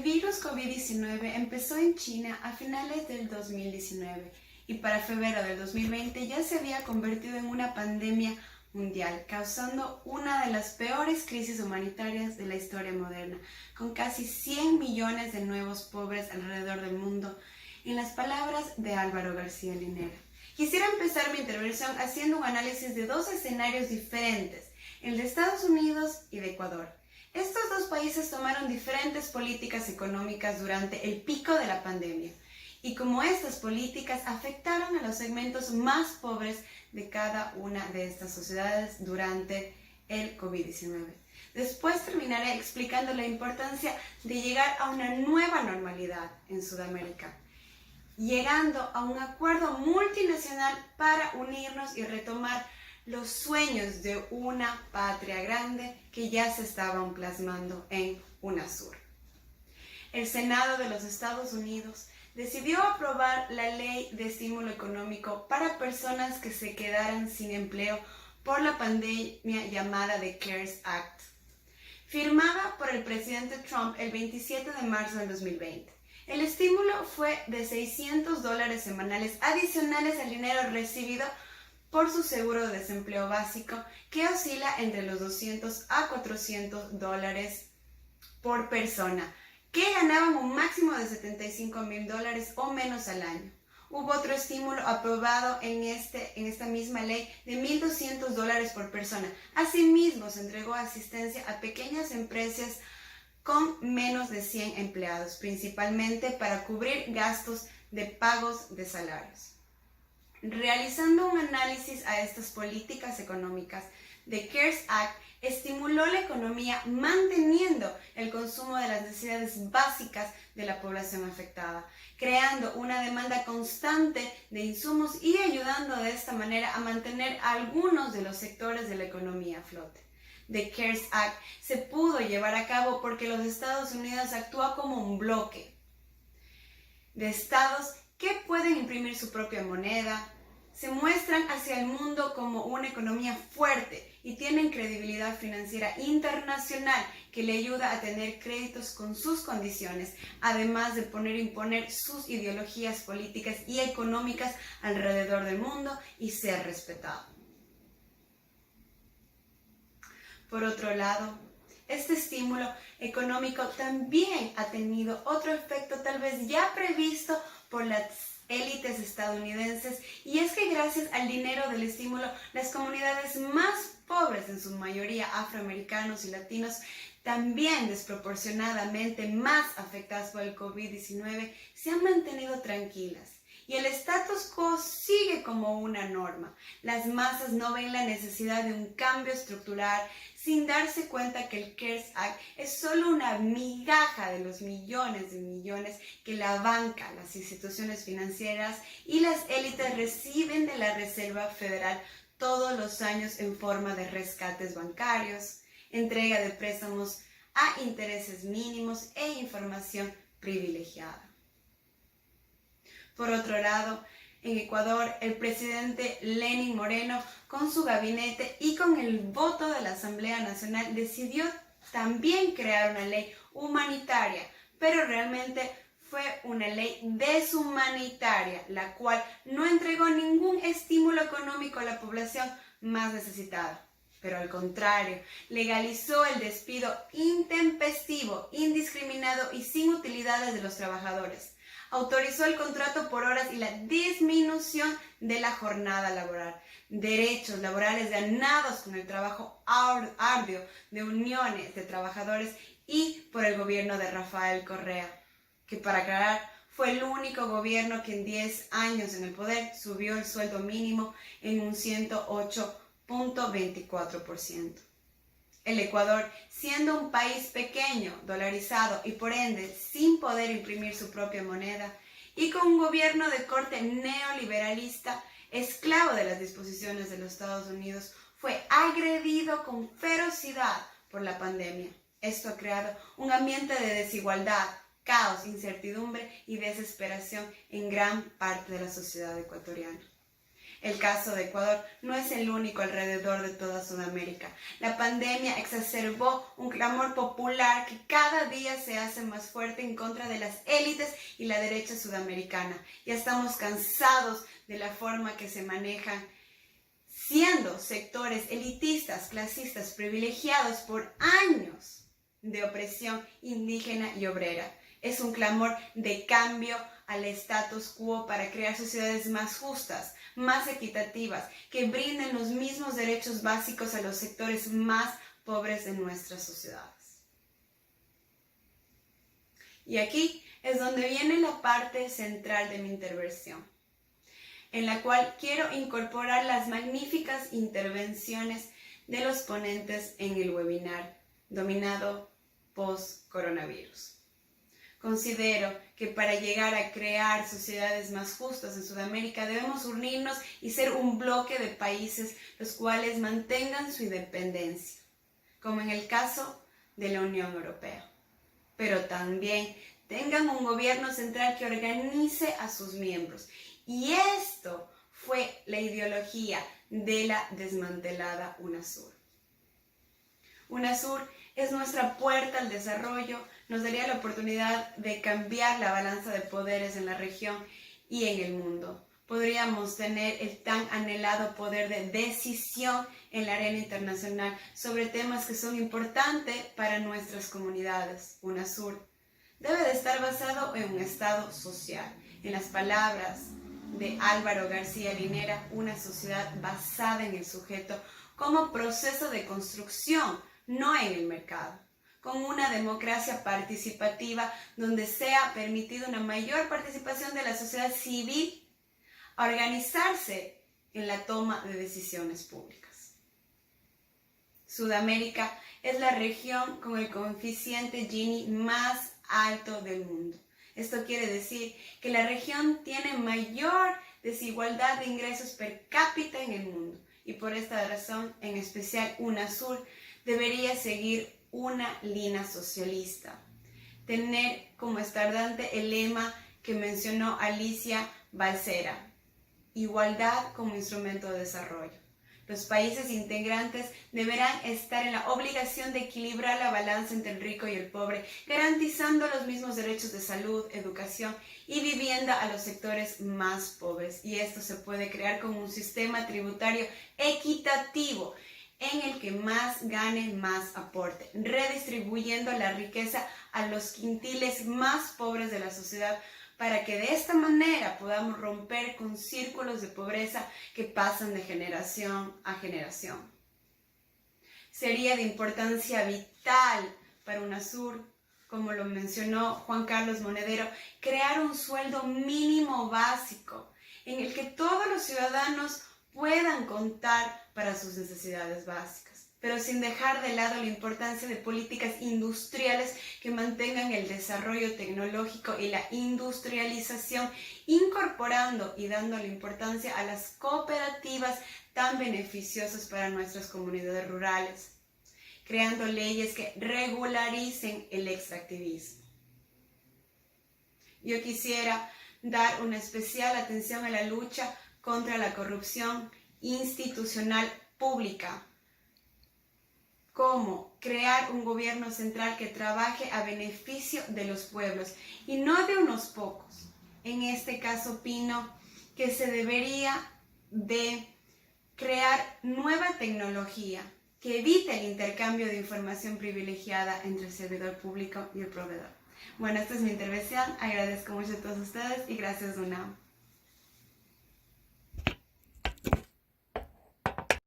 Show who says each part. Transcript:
Speaker 1: virus COVID-19 empezó en China a finales del 2019 y para febrero del 2020 ya se había convertido en una pandemia mundial, causando una de las peores crisis humanitarias de la historia moderna, con casi 100 millones de nuevos pobres alrededor del mundo, en las palabras de Álvaro García Linera. Quisiera empezar mi intervención haciendo un análisis de dos escenarios diferentes, el de Estados Unidos y de Ecuador. Estos dos países tomaron diferentes políticas económicas durante el pico de la pandemia y cómo estas políticas afectaron a los segmentos más pobres de cada una de estas sociedades durante el COVID-19. Después terminaré explicando la importancia de llegar a una nueva normalidad en Sudamérica, llegando a un acuerdo multinacional para unirnos y retomar los sueños de una patria grande que ya se estaban plasmando en UNASUR. El Senado de los Estados Unidos decidió aprobar la Ley de Estímulo Económico para personas que se quedaran sin empleo por la pandemia llamada The CARES Act, firmada por el presidente Trump el 27 de marzo del 2020. El estímulo fue de $600 semanales adicionales al dinero recibido por su seguro de desempleo básico, que oscila entre los $200 a $400 por persona, que ganaban un máximo de $75,000 o menos al año. Hubo otro estímulo aprobado en esta misma ley de $1,200 por persona. Asimismo, se entregó asistencia a pequeñas empresas con menos de 100 empleados, principalmente para cubrir gastos de pagos de salarios. Realizando un análisis a estas políticas económicas, The CARES Act estimuló la economía manteniendo el consumo de las necesidades básicas de la población afectada, creando una demanda constante de insumos y ayudando de esta manera a mantener algunos de los sectores de la economía a flote. The CARES Act se pudo llevar a cabo porque los Estados Unidos actúa como un bloque de estados que pueden imprimir su propia moneda, se muestran hacia el mundo como una economía fuerte y tienen credibilidad financiera internacional que le ayuda a tener créditos con sus condiciones, además de imponer sus ideologías políticas y económicas alrededor del mundo y ser respetado. Por otro lado, este estímulo económico también ha tenido otro efecto tal vez ya previsto por las élites estadounidenses, y es que gracias al dinero del estímulo, las comunidades más pobres, en su mayoría afroamericanos y latinos, también desproporcionadamente más afectadas por el COVID-19, se han mantenido tranquilas. Y el status quo sigue como una norma. Las masas no ven la necesidad de un cambio estructural sin darse cuenta que el CARES Act es solo una migaja de los millones de millones que la banca, las instituciones financieras y las élites reciben de la Reserva Federal todos los años en forma de rescates bancarios, entrega de préstamos a intereses mínimos e información privilegiada. Por otro lado, en Ecuador, el presidente Lenín Moreno, con su gabinete y con el voto de la Asamblea Nacional, decidió también crear una ley humanitaria, pero realmente fue una ley deshumanitaria, la cual no entregó ningún estímulo económico a la población más necesitada. Pero al contrario, legalizó el despido intempestivo, indiscriminado y sin utilidades de los trabajadores. Autorizó el contrato por horas y la disminución de la jornada laboral, derechos laborales ganados con el trabajo arduo de uniones de trabajadores y por el gobierno de Rafael Correa, que para aclarar fue el único gobierno que en 10 años en el poder subió el sueldo mínimo en un 108.24%. El Ecuador, siendo un país pequeño, dolarizado y por ende sin poder imprimir su propia moneda y con un gobierno de corte neoliberalista, esclavo de las disposiciones de los Estados Unidos, fue agredido con ferocidad por la pandemia. Esto ha creado un ambiente de desigualdad, caos, incertidumbre y desesperación en gran parte de la sociedad ecuatoriana. El caso de Ecuador no es el único alrededor de toda Sudamérica. La pandemia exacerbó un clamor popular que cada día se hace más fuerte en contra de las élites y la derecha sudamericana. Ya estamos cansados de la forma que se manejan, siendo sectores elitistas, clasistas, privilegiados por años de opresión indígena y obrera. Es un clamor de cambio al status quo para crear sociedades más justas, más equitativas, que brinden los mismos derechos básicos a los sectores más pobres de nuestras sociedades. Y aquí es donde viene la parte central de mi intervención, en la cual quiero incorporar las magníficas intervenciones de los ponentes en el webinar dominado post-coronavirus. Considero que para llegar a crear sociedades más justas en Sudamérica debemos unirnos y ser un bloque de países los cuales mantengan su independencia, como en el caso de la Unión Europea, pero también tengan un gobierno central que organice a sus miembros. Y esto fue la ideología de la desmantelada UNASUR. UNASUR es nuestra puerta al desarrollo, nos daría la oportunidad de cambiar la balanza de poderes en la región y en el mundo. Podríamos tener el tan anhelado poder de decisión en la arena internacional sobre temas que son importantes para nuestras comunidades. UNASUR debe de estar basado en un Estado social. En las palabras de Álvaro García Linera, una sociedad basada en el sujeto como proceso de construcción, no en el mercado, con una democracia participativa donde sea permitida una mayor participación de la sociedad civil a organizarse en la toma de decisiones públicas. Sudamérica es la región con el coeficiente Gini más alto del mundo. Esto quiere decir que la región tiene mayor desigualdad de ingresos per cápita en el mundo y por esta razón, en especial UNASUR, debería seguir una línea socialista. Tener como estandarte el lema que mencionó Alicia Balcera: igualdad como instrumento de desarrollo. Los países integrantes deberán estar en la obligación de equilibrar la balanza entre el rico y el pobre, garantizando los mismos derechos de salud, educación y vivienda a los sectores más pobres. Y esto se puede crear con un sistema tributario equitativo, en el que más gane, más aporte, redistribuyendo la riqueza a los quintiles más pobres de la sociedad, para que de esta manera podamos romper con círculos de pobreza que pasan de generación a generación. Sería de importancia vital para UNASUR, como lo mencionó Juan Carlos Monedero, crear un sueldo mínimo básico en el que todos los ciudadanos puedan contar para sus necesidades básicas, pero sin dejar de lado la importancia de políticas industriales que mantengan el desarrollo tecnológico y la industrialización, incorporando y dando la importancia a las cooperativas tan beneficiosas para nuestras comunidades rurales, creando leyes que regularicen el extractivismo. Yo quisiera dar una especial atención a la lucha contra la corrupción institucional pública, como crear un gobierno central que trabaje a beneficio de los pueblos y no de unos pocos. En este caso opino que se debería de crear nueva tecnología que evite el intercambio de información privilegiada entre el servidor público y el proveedor. Bueno, esta es mi intervención. Agradezco mucho a todos ustedes y gracias, UNAM.